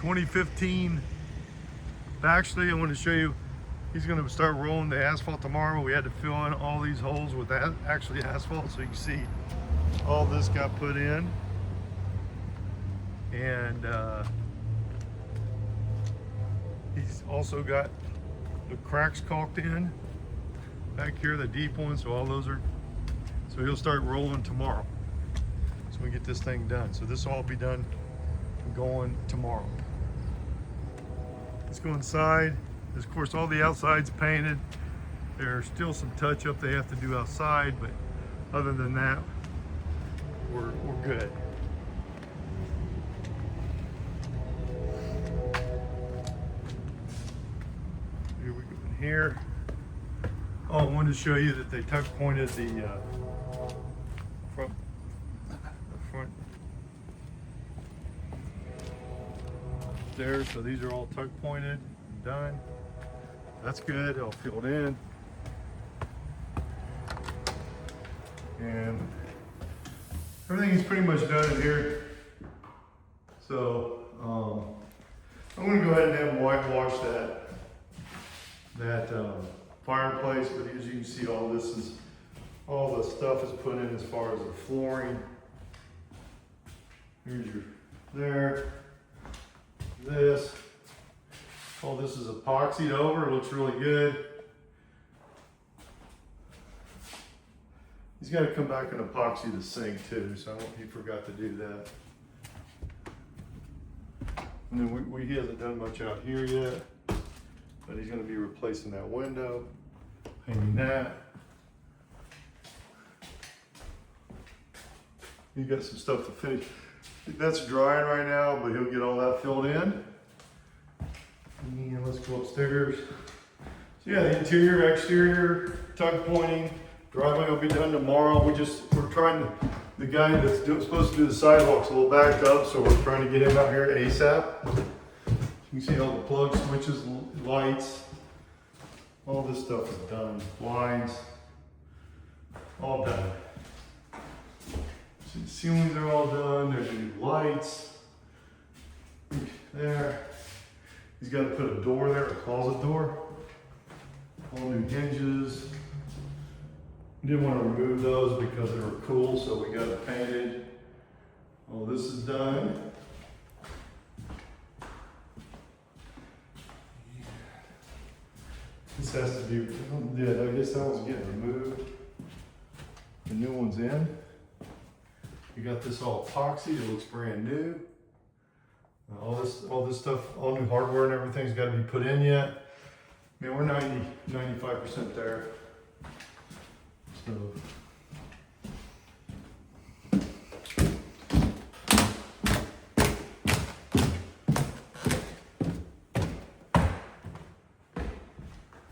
2015 Baxterly. I want to show you, he's going to start rolling the asphalt tomorrow. We had to fill in all these holes with actually asphalt, so you can see all this got put in. And he's also got the cracks caulked in back here, the deep ones, so all those are, so he'll start rolling tomorrow. So we get this thing done. So this will all be done and going tomorrow. Let's go inside. Of course, all the outside's painted. There's still some touch up they have to do outside, but other than that, we're good. Here we go in here. Oh, I wanted to show you that they tuck pointed the front there, so these are all tuck pointed and done. That's good, all filled in. And everything is pretty much done in here. So I'm gonna go ahead and have them whitewash that fireplace, but as you can see, all the stuff is put in as far as the flooring. Here's your this. All this is epoxied over. It looks really good. He's got to come back and epoxy the sink too, so I hope he forgot to do that. And then he hasn't done much out here yet, but he's going to be replacing that window, painting that. He got some stuff to finish. That's drying right now, but he'll get all that filled in. And let's go upstairs. So yeah, the interior, exterior, tuck pointing, driveway will be done tomorrow. We're trying to, the guy that's supposed to do the sidewalk's a little backed up, so we're trying to get him out here ASAP. You can see all the plug switches, lights, all this stuff is done. Blinds, all done. The ceilings are all done. There's new lights there. He's got to put a door there, a closet door. All new hinges. Didn't want to remove those because they were cool, so we got it painted. All this is done. This has to be, yeah, I guess that one's getting removed. The new one's in. We got this all epoxy, it looks brand new. All this stuff, all new hardware and everything's got to be put in yet. I mean, we're 95% there. So.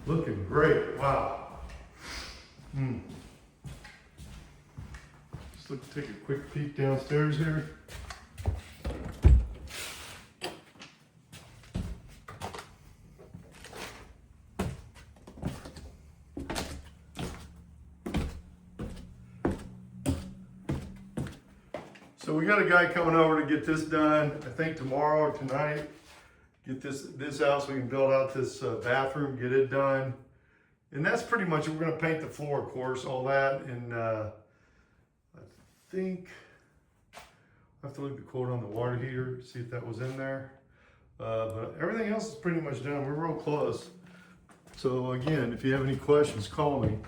Looking great, wow. Take a quick peek downstairs here. So we got a guy coming over to get this done, I think tomorrow or tonight. Get this out so we can build out this bathroom, get it done. And that's pretty much it. We're gonna paint the floor, of course, all that, and I think I have to look at the quote on the water heater, see if that was in there. But everything else is pretty much done. We're real close. So again, if you have any questions, call me.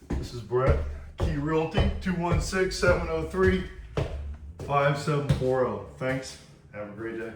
This is Brett, Key Realty, 216-703-5740. Thanks. Have a great day.